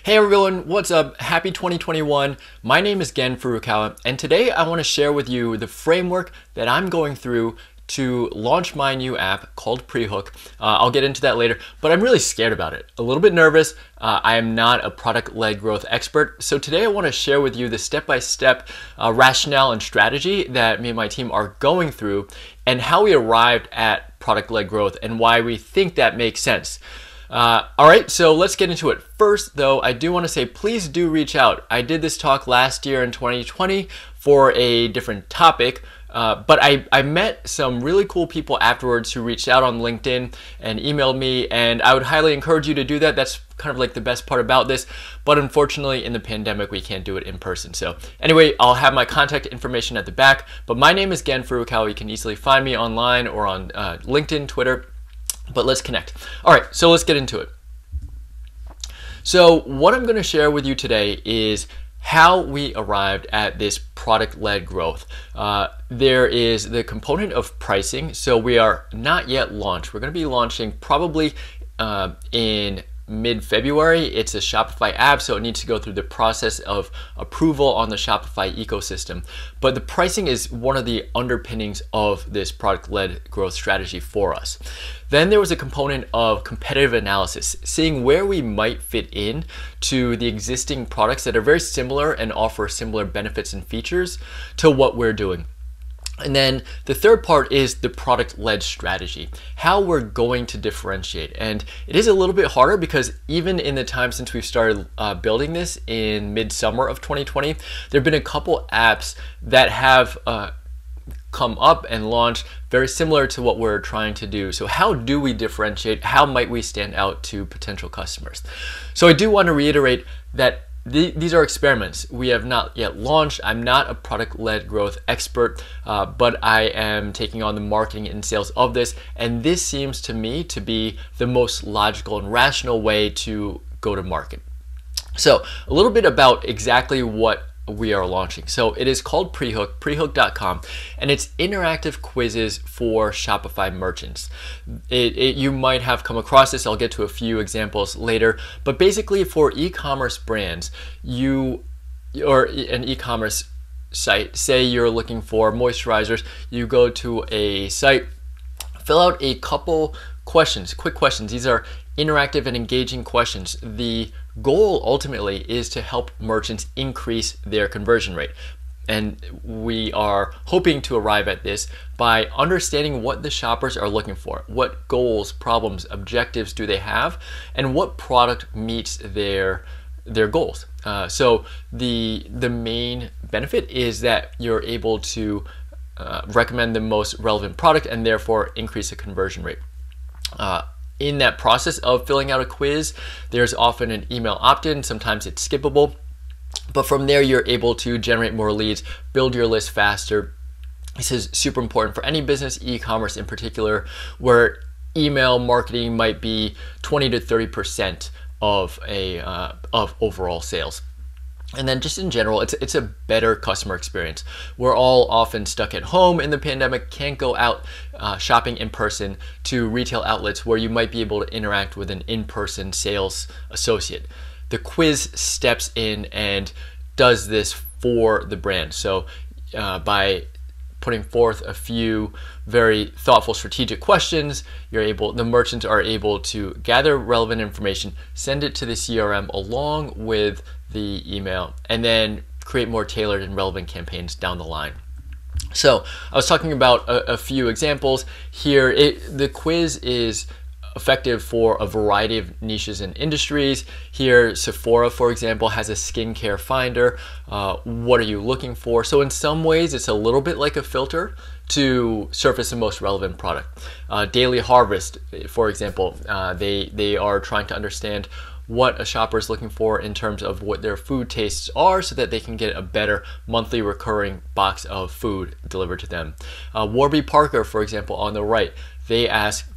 Hey everyone, what's up? Happy 2021. My name is Furukawa, and today I want to share with you the framework that I'm going through to launch my new app called Prehook. I'll get into that later, but I'm really scared about it. A little bit nervous. I am not a product-led growth expert, so today I want to share with you the step-by-step rationale and strategy that me and my team are going through and how we arrived at product-led growth and why we think that makes sense. All right, so let's get into it. First, though, I do want to say, please do reach out. I did this talk last year in 2020 for a different topic, but I met some really cool people afterwards who reached out on LinkedIn and emailed me, and I would highly encourage you to do that. That's kind of like the best part about this, but unfortunately in the pandemic we can't do it in person. So anyway, I'll have my contact information at the back, but my name is Furukawa. You can easily find me online or on LinkedIn, Twitter. But let's connect. All right, so let's get into it. So what I'm going to share with you today is how we arrived at this product-led growth. There is the component of pricing. So we are not yet launched. We're going to be launching probably in mid-February. It's a Shopify app, so it needs to go through the process of approval on the Shopify ecosystem. But the pricing is one of the underpinnings of this product-led growth strategy for us. Then there was a component of competitive analysis, seeing where we might fit in to the existing products that are very similar and offer similar benefits and features to what we're doing. And then the third part is the product-led strategy, how we're going to differentiate. And it is a little bit harder because even in the time since we've started building this in mid-summer of 2020, there have been a couple apps that have come up and launched very similar to what we're trying to do. So how do we differentiate? How might we stand out to potential customers? So I do want to reiterate that these are experiments. We have not yet launched. I'm not a product-led growth expert, but I am taking on the marketing and sales of this. And this seems to me to be the most logical and rational way to go to market. So a little bit about exactly what we are launching. So it is called Prehook, prehook.com, and it's interactive quizzes for Shopify merchants. You might have come across this. I'll get to a few examples later, but basically for e-commerce brands, or an e-commerce site, say you're looking for moisturizers, you go to a site, fill out a couple questions, quick questions. These are interactive and engaging questions. The goal ultimately is to help merchants increase their conversion rate. And we are hoping to arrive at this by understanding what the shoppers are looking for. What goals, problems, objectives do they have, and what product meets their goals. So the main benefit is that you're able to recommend the most relevant product and therefore increase the conversion rate. In that process of filling out a quiz, there's often an email opt-in. Sometimes it's skippable, but from there you're able to generate more leads, build your list faster. This is super important for any business, e-commerce in particular, where email marketing might be 20 to 30% of overall sales. And then just in general, it's a better customer experience. We're all often stuck at home in the pandemic, can't go out shopping in person to retail outlets where you might be able to interact with an in-person sales associate. The quiz steps in and does this for the brand. So by putting forth a few very thoughtful strategic questions, the merchants are able to gather relevant information, send it to the CRM along with the email, and then create more tailored and relevant campaigns down the line. So I was talking about a few examples here. The quiz is effective for a variety of niches and industries. Here, Sephora, for example, has a skincare finder. What are you looking for? So in some ways, it's a little bit like a filter to surface the most relevant product. Daily Harvest, for example, they are trying to understand what a shopper is looking for in terms of what their food tastes are so that they can get a better monthly recurring box of food delivered to them. Warby Parker, for example, on the right, they ask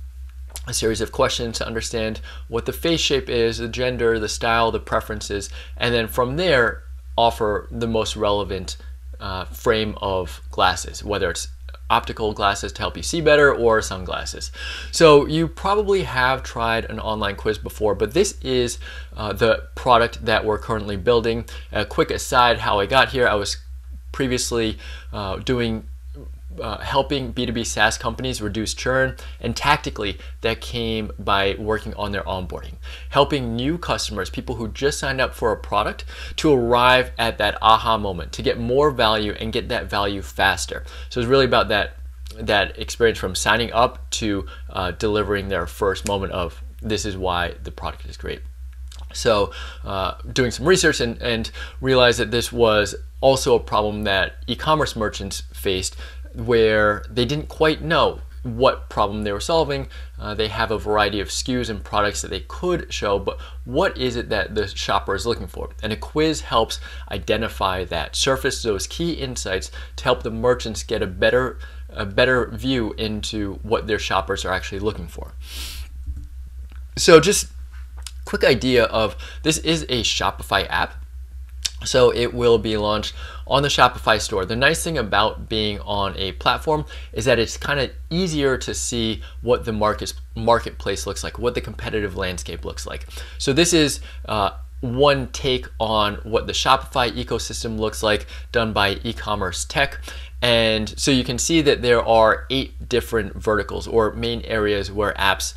a series of questions to understand what the face shape is, the gender, the style, the preferences, and then from there offer the most relevant frame of glasses, whether it's optical glasses to help you see better or sunglasses. So you probably have tried an online quiz before, but this is the product that we're currently building. A quick aside, how I got here: I was previously helping B2B SaaS companies reduce churn, and tactically that came by working on their onboarding, helping new customers, people who just signed up for a product, to arrive at that aha moment, to get more value and get that value faster. So it's really about that experience from signing up to delivering their first moment of, this is why the product is great. So doing some research and realized that this was also a problem that e-commerce merchants faced, where they didn't quite know what problem they were solving. They have a variety of SKUs and products that they could show, but what is it that the shopper is looking for? And a quiz helps identify that, surface those key insights to help the merchants get a better view into what their shoppers are actually looking for. So just quick idea of, this is a Shopify app. So it will be launched on the Shopify store. The nice thing about being on a platform is that it's kind of easier to see what the marketplace looks like, what the competitive landscape looks like. So this is one take on what the Shopify ecosystem looks like, done by e-commerce tech. And so you can see that there are 8 different verticals or main areas where apps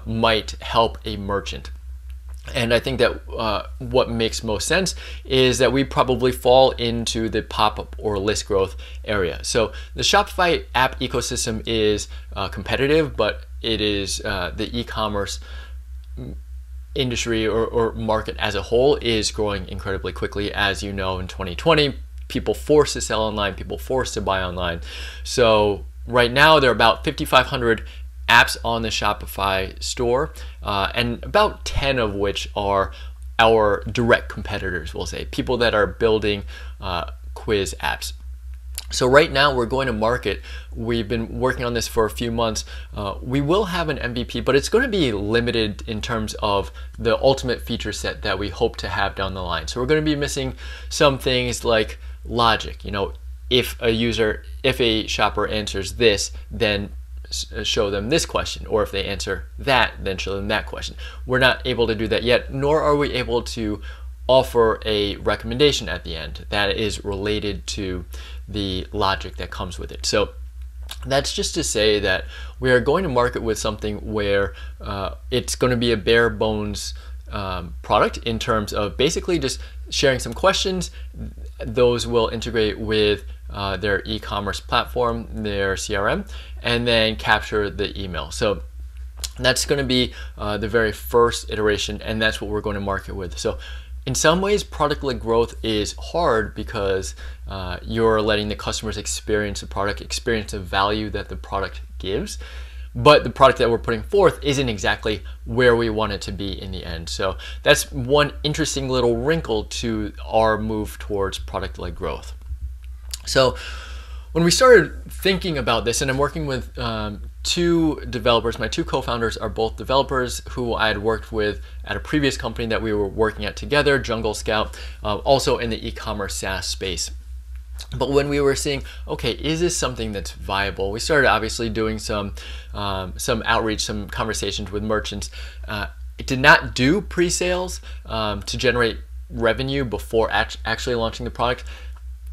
might help a merchant. And I think that what makes most sense is that we probably fall into the pop-up or list growth area. So the Shopify app ecosystem is competitive, but it is the e-commerce industry or market as a whole is growing incredibly quickly. As you know, in 2020, people forced to sell online, people forced to buy online. So right now there are about 5,500 apps on the Shopify store, and about 10 of which are our direct competitors, we'll say, people that are building quiz apps. So right now we're going to market. We've been working on this for a few months. We will have an MVP, but it's going to be limited in terms of the ultimate feature set that we hope to have down the line. So we're going to be missing some things like logic. You know, if a shopper answers this, then show them this question, or if they answer that, then show them that question. We're not able to do that yet, nor are we able to offer a recommendation at the end that is related to the logic that comes with it. So that's just to say that we are going to market with something where it's going to be a bare bones product in terms of basically just sharing some questions. Those will integrate with their e-commerce platform, their CRM, and then capture the email. So that's going to be the very first iteration, and that's what we're going to market with. So in some ways, product-led growth is hard because you're letting the customers experience the product, experience the value that the product gives. But the product that we're putting forth isn't exactly where we want it to be in the end. So that's one interesting little wrinkle to our move towards product-led growth. So when we started thinking about this, and I'm working with 2 developers, my 2 co-founders are both developers who I had worked with at a previous company that we were working at together, Jungle Scout, also in the e-commerce SaaS space. But when we were seeing, okay, is this something that's viable? We started obviously doing some outreach, some conversations with merchants. It did not do pre-sales to generate revenue before actually launching the product.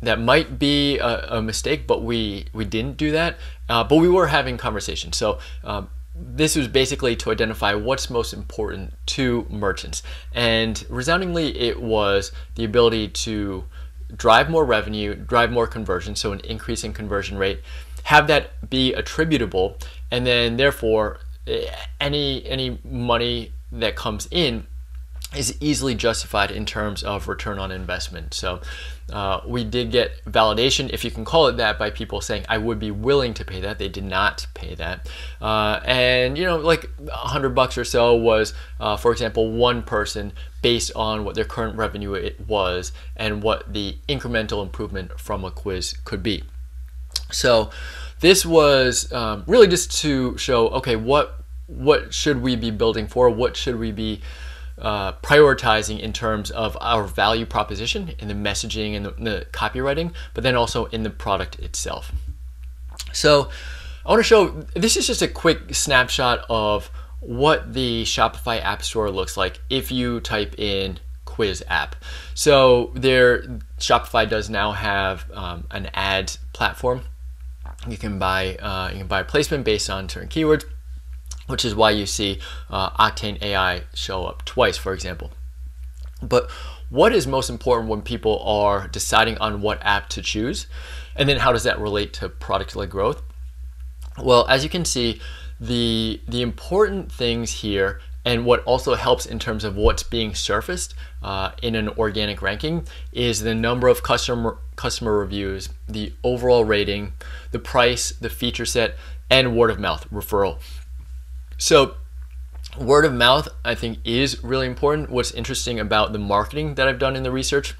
That might be a mistake, but we didn't do that. But we were having conversations. So this was basically to identify what's most important to merchants. And resoundingly, it was the ability to drive more revenue, drive more conversion, so an increase in conversion rate, have that be attributable, and then therefore any money that comes in is easily justified in terms of return on investment. So we did get validation, if you can call it that, by people saying, I would be willing to pay that. They did not pay that. And, you know, like $100 or so was, for example, one person based on what their current revenue it was and what the incremental improvement from a quiz could be. So this was really just to show, okay, what should we be building for? What should we be prioritizing in terms of our value proposition in the messaging and the copywriting, but then also in the product itself. So I want to show, this is just a quick snapshot of what the Shopify App Store looks like if you type in quiz app. So Shopify does now have an ad platform. You can buy placement based on certain keywords, which is why you see Octane AI show up twice, for example. But what is most important when people are deciding on what app to choose? And then how does that relate to product-led growth? Well, as you can see, the important things here, and what also helps in terms of what's being surfaced in an organic ranking, is the number of customer reviews, the overall rating, the price, the feature set, and word of mouth referral. So word of mouth, I think, is really important. What's interesting about the marketing that I've done in the research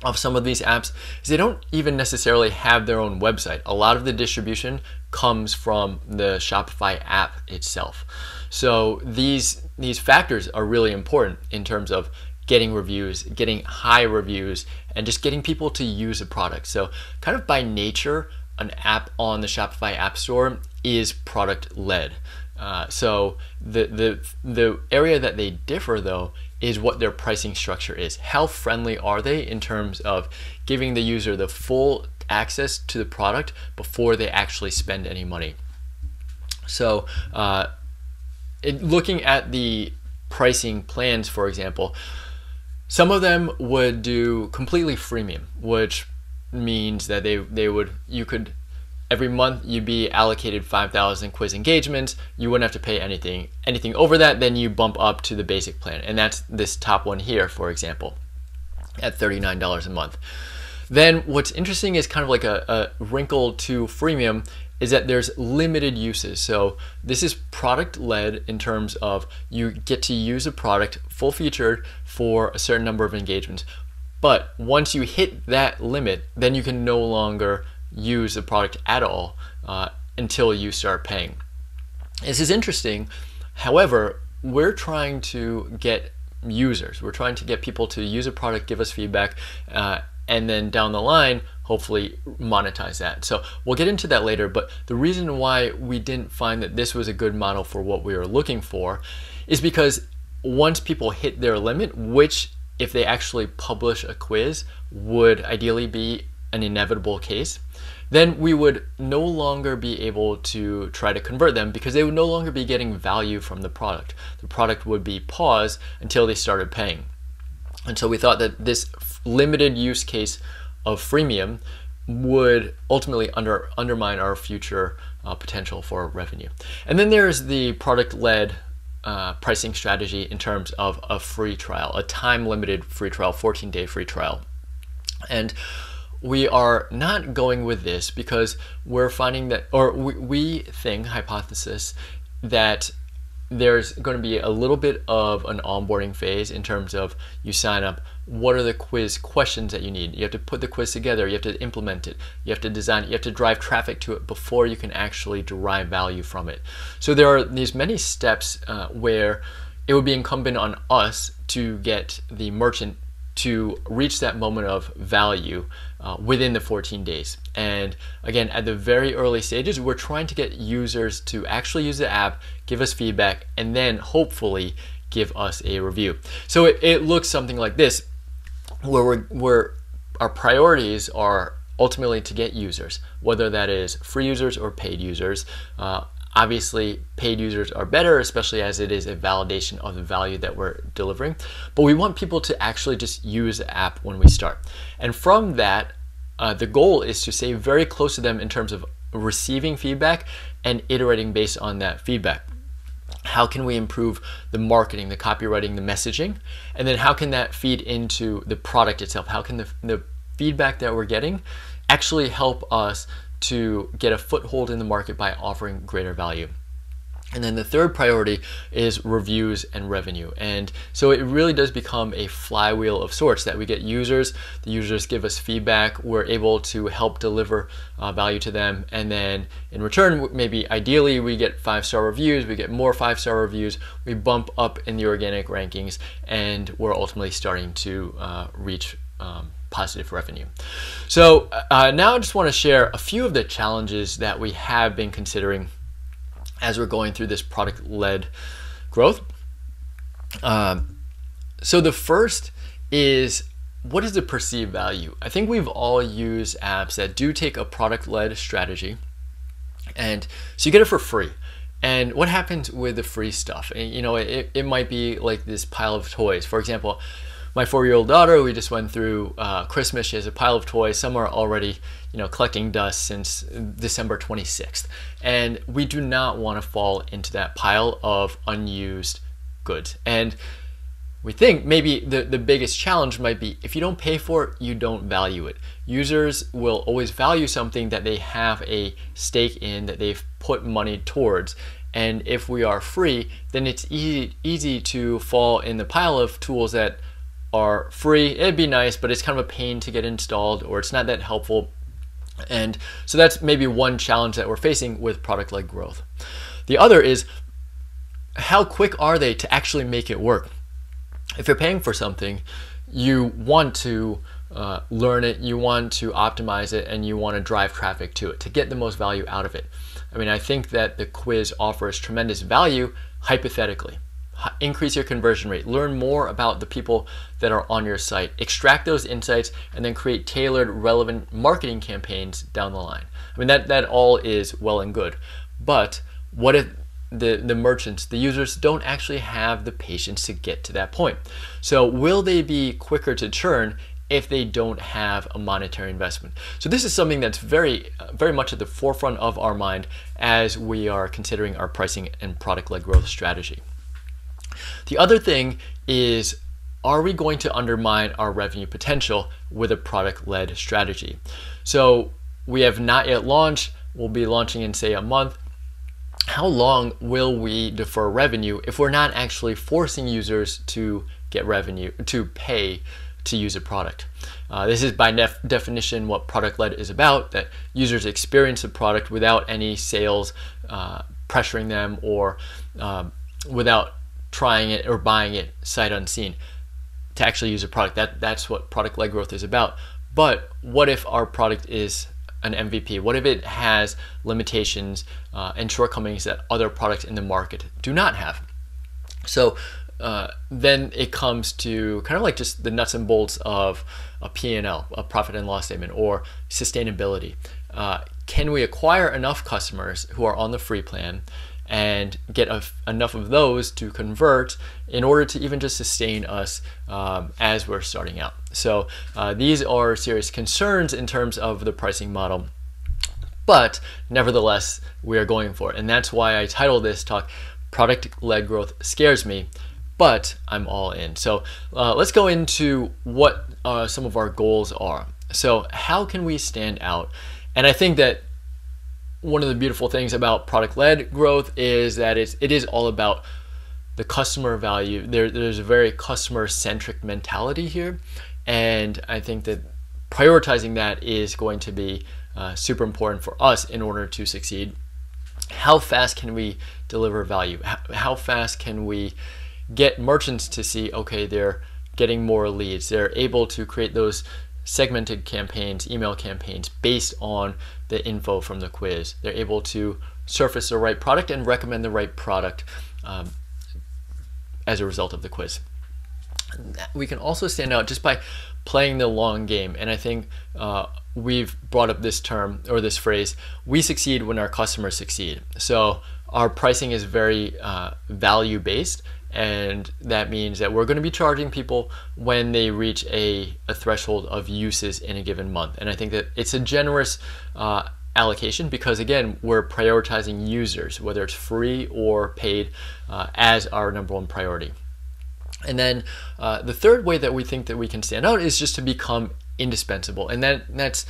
of some of these apps is they don't even necessarily have their own website. A lot of the distribution comes from the Shopify app itself. So these factors are really important in terms of getting reviews, getting high reviews, and just getting people to use a product. So kind of by nature, an app on the Shopify App Store is product led. So the area that they differ, though, is what their pricing structure is. How friendly are they in terms of giving the user the full access to the product before they actually spend any money? So looking at the pricing plans, for example, some of them would do completely freemium, which means that you could every month you'd be allocated 5,000 quiz engagements. You wouldn't have to pay anything over that. Then you bump up to the basic plan, and that's this top one here, for example, at $39 a month. Then what's interesting is kind of like a wrinkle to freemium is that there's limited uses. So this is product led in terms of you get to use a product full featured for a certain number of engagements. But once you hit that limit, then you can no longer use the product at all until you start paying. This is interesting. However, we're trying to get users. We're trying to get people to use a product, give us feedback, and then down the line, hopefully monetize that. So we'll get into that later, but the reason why we didn't find that this was a good model for what we were looking for is because once people hit their limit, which if they actually publish a quiz would ideally be an inevitable case, then we would no longer be able to try to convert them because they would no longer be getting value from the product. The product would be paused until they started paying. And so we thought that this limited use case of freemium would ultimately undermine our future potential for revenue. And then there's the product-led pricing strategy in terms of a free trial, a time-limited free trial, 14-day free trial. And we are not going with this because we're finding that, or we think, hypothesis, that there's going to be a little bit of an onboarding phase in terms of you sign up, what are the quiz questions that you need? You have to put the quiz together, you have to implement it, you have to design it, you have to drive traffic to it before you can actually derive value from it. So there are these many steps where it would be incumbent on us to get the merchant to reach that moment of value within the 14 days. And again, at the very early stages, we're trying to get users to actually use the app, give us feedback, and then hopefully give us a review. So it looks something like this, where our priorities are ultimately to get users, whether that is free users or paid users. Obviously, paid users are better, especially as it is a validation of the value that we're delivering. But we want people to actually just use the app when we start. And from that, the goal is to stay very close to them in terms of receiving feedback and iterating based on that feedback. How can we improve the marketing, the copywriting, the messaging? And then how can that feed into the product itself? How can the feedback that we're getting actually help us to get a foothold in the market by offering greater value? And then the third priority is reviews and revenue. And so it really does become a flywheel of sorts that we get users, the users give us feedback, we're able to help deliver value to them. And then in return, maybe ideally we get 5-star reviews, we get more 5-star reviews, we bump up in the organic rankings, and we're ultimately starting to reach positive revenue. So now I just want to share a few of the challenges that we have been considering as we're going through this product-led growth. So the first is, what is the perceived value? I think we've all used apps that do take a product-led strategy, and so you get it for free. And what happens with the free stuff? You know, it might be like this pile of toys. For example, my 4-year-old daughter, we just went through Christmas. She has a pile of toys. Some are already, you know, collecting dust since December 26th. And we do not want to fall into that pile of unused goods. And we think maybe the biggest challenge might be, if you don't pay for it, you don't value it. Users will always value something that they have a stake in, that they've put money towards. And if we are free, then it's easy to fall in the pile of tools that are free. It'd be nice, but it's kind of a pain to get installed, or it's not that helpful. And so that's maybe one challenge that we're facing with product-led growth. The other is, how quick are they to actually make it work? If you're paying for something, you want to learn it, you want to optimize it, and you want to drive traffic to it to get the most value out of it. I mean, I think that the quiz offers tremendous value hypothetically. Increase your conversion rate, learn more about the people that are on your site, extract those insights, and then create tailored, relevant marketing campaigns down the line. I mean, that all is well and good, but what if the merchants, the users, don't actually have the patience to get to that point? So will they be quicker to churn if they don't have a monetary investment? So this is something that's very much at the forefront of our mind as we are considering our pricing and product-led growth strategy. The other thing is, are we going to undermine our revenue potential with a product-led strategy? So we have not yet launched. We'll be launching in, say, a month. How long will we defer revenue if we're not actually forcing users to get revenue, to pay to use a product? This is by definition what product-led is about, that users experience a product without any sales pressuring them, or without trying it or buying it sight unseen to actually use a product. That's what product-led growth is about. But what if our product is an MVP? What if it has limitations and shortcomings that other products in the market do not have? So then it comes to kind of like just the nuts and bolts of a P&L, a profit and loss statement, or sustainability. Can we acquire enough customers who are on the free plan and get enough of those to convert in order to even just sustain us as we're starting out? So these are serious concerns in terms of the pricing model, but nevertheless, we are going for it. And that's why I titled this talk, Product-Led Growth Scares Me, but I'm all in. So let's go into what some of our goals are. So how can we stand out? And I think that one of the beautiful things about product-led growth is that it is all about the customer value. There's a very customer-centric mentality here, and I think that prioritizing that is going to be super important for us in order to succeed. How fast can we deliver value? How fast can we get merchants to see, okay, they're getting more leads, they're able to create those segmented campaigns, email campaigns based on the info from the quiz. They're able to surface the right product and recommend the right product as a result of the quiz. We can also stand out just by playing the long game. And I think we've brought up this term or this phrase, we succeed when our customers succeed. So our pricing is very value-based, and that means that we're going to be charging people when they reach a threshold of uses in a given month. And I think that it's a generous allocation because, again, we're prioritizing users, whether it's free or paid, as our number one priority. And then the third way that we think that we can stand out is just to become indispensable. And that's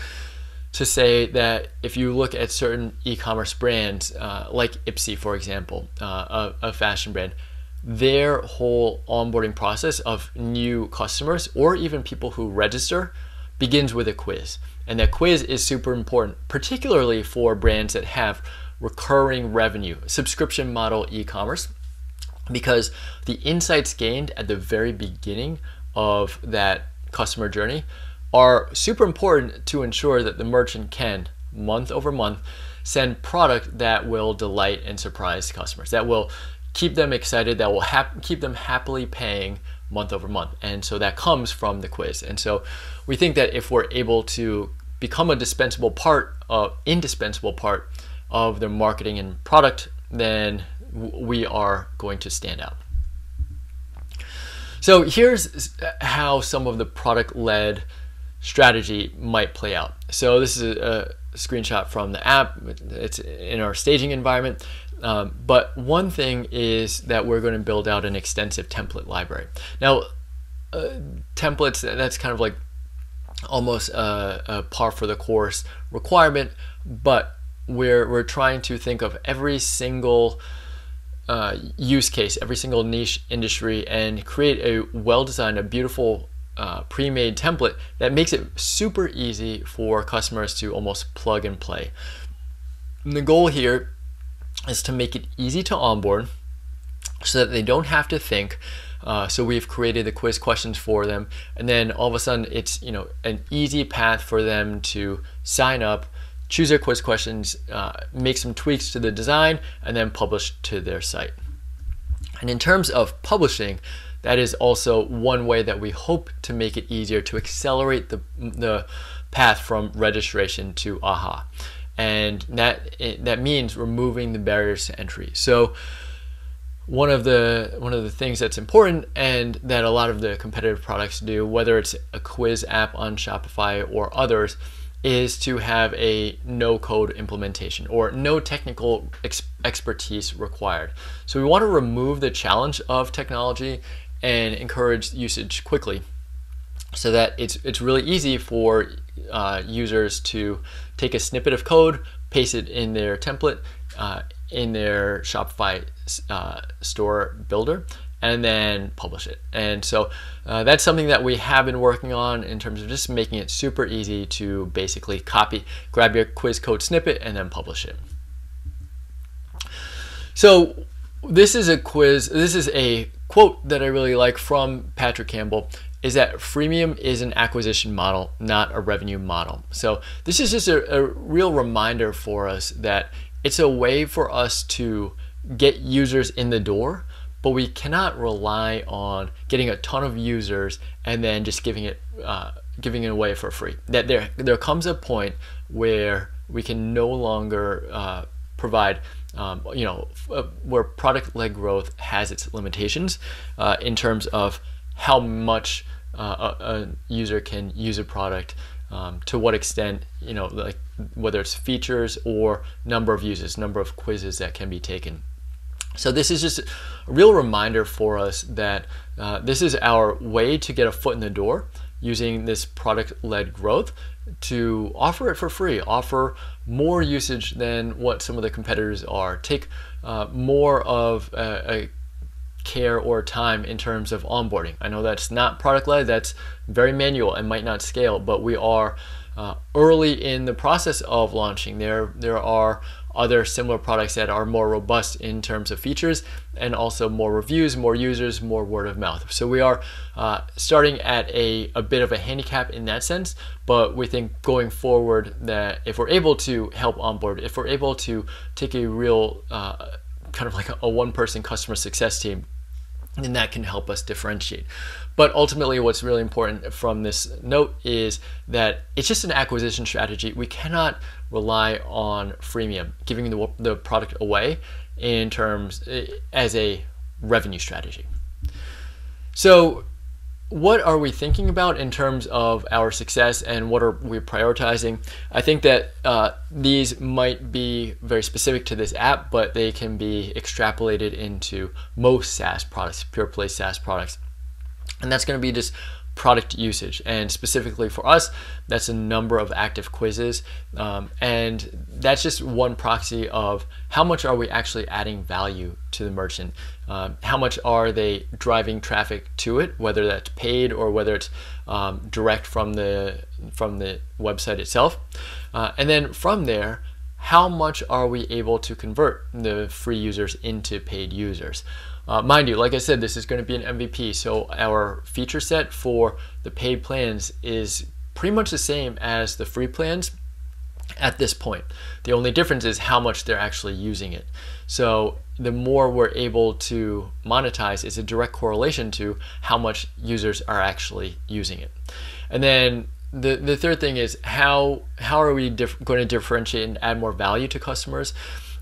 to say that if you look at certain e-commerce brands, like Ipsy, for example, a fashion brand, their whole onboarding process of new customers or even people who register begins with a quiz. And that quiz is super important, particularly for brands that have recurring revenue, subscription model e-commerce, because the insights gained at the very beginning of that customer journey are super important to ensure that the merchant can, month over month, send product that will delight and surprise customers, that will keep them excited, that will keep them happily paying month over month. And so that comes from the quiz. And so we think that if we're able to become a indispensable part of their marketing and product, then we are going to stand out. So here's how some of the product-led strategy might play out. So this is a screenshot from the app. It's in our staging environment. But one thing is that we're going to build out an extensive template library. Now, templates, that's kind of like almost a par for the course requirement, but we're trying to think of every single use case, every single niche industry, and create a well-designed, a beautiful pre-made template that makes it super easy for customers to almost plug and play. And the goal here is to make it easy to onboard so that they don't have to think. So we've created the quiz questions for them, and then all of a sudden it's an easy path for them to sign up, choose their quiz questions, make some tweaks to the design, and then publish to their site. And in terms of publishing, that is also one way that we hope to make it easier to accelerate the path from registration to AHA. And that means removing the barriers to entry. So one of the things that's important, and that a lot of the competitive products do, whether it's a quiz app on Shopify or others, is to have a no-code implementation or no technical expertise required. So we want to remove the challenge of technology and encourage usage quickly, so that it's really easy for users to take a snippet of code, paste it in their template, in their Shopify store builder, and then publish it. And so that's something that we have been working on in terms of just making it super easy to basically grab your quiz code snippet and then publish it. So this is a quote that I really like from Patrick Campbell, is that freemium is an acquisition model, not a revenue model. So this is just a real reminder for us that it's a way for us to get users in the door, but we cannot rely on getting a ton of users and then just giving it away for free. That there comes a point where we can no longer provide where product-led growth has its limitations in terms of how much a user can use a product, to what extent, like whether it's features or number of users, number of quizzes that can be taken. So this is just a real reminder for us that this is our way to get a foot in the door using this product-led growth to offer it for free, offer more usage than what some of the competitors are, take more of a care or time in terms of onboarding. I know that's not product-led, that's very manual and might not scale, but we are early in the process of launching. There are other similar products that are more robust in terms of features, and also more reviews, more users, more word of mouth. So we are starting at a bit of a handicap in that sense, but we think going forward that if we're able to help onboard, if we're able to take a real kind of like a one-person customer success team, then that can help us differentiate. But ultimately, what's really important from this note is that it's just an acquisition strategy. We cannot rely on freemium, giving the product away in terms as a revenue strategy. So what are we thinking about in terms of our success, and what are we prioritizing? I think that these might be very specific to this app, but they can be extrapolated into most SaaS products, pure play SaaS products. And that's going to be just product usage, and specifically for us, that's a number of active quizzes, and that's just one proxy of how much are we actually adding value to the merchant, how much are they driving traffic to it, whether that's paid or whether it's direct from the website itself, and then from there, how much are we able to convert the free users into paid users. Mind you, like I said, this is going to be an MVP, so our feature set for the paid plans is pretty much the same as the free plans at this point. The only difference is how much they're actually using it. So the more we're able to monetize is a direct correlation to how much users are actually using it. And then the third thing is how are we going to differentiate and add more value to customers?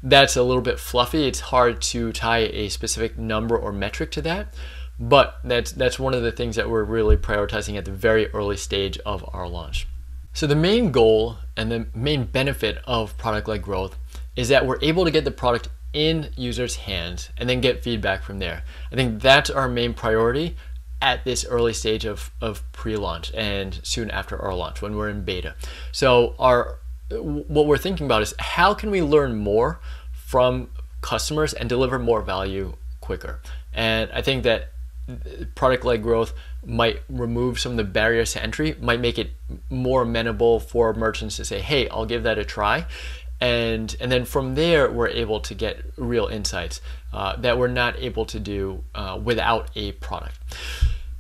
That's a little bit fluffy. It's hard to tie a specific number or metric to that, but that's one of the things that we're really prioritizing at the very early stage of our launch. So the main goal and the main benefit of product-led growth is that we're able to get the product in users' hands and then get feedback from there. I think that's our main priority at this early stage of pre-launch and soon after our launch when we're in beta. So what we're thinking about is how can we learn more from customers and deliver more value quicker. And I think that product-led growth might remove some of the barriers to entry, might make it more amenable for merchants to say, hey, I'll give that a try. And then from there, we're able to get real insights that we're not able to do without a product.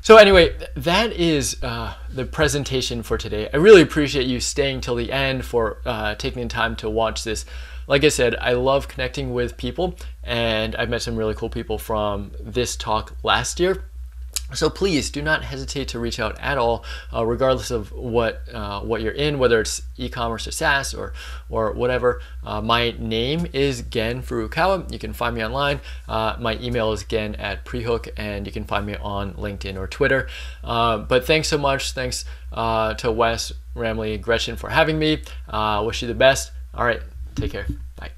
So anyway, that is the presentation for today. I really appreciate you staying till the end, for taking the time to watch this. Like I said, I love connecting with people, and I've met some really cool people from this talk last year. So please do not hesitate to reach out at all, regardless of what you're in, whether it's e-commerce or SaaS or whatever. My name is Gen Furukawa. You can find me online. My email is gen@Prehook, and you can find me on LinkedIn or Twitter. But thanks so much. Thanks to Wes, Ramley, Gretchen for having me. Wish you the best. All right, take care. Bye.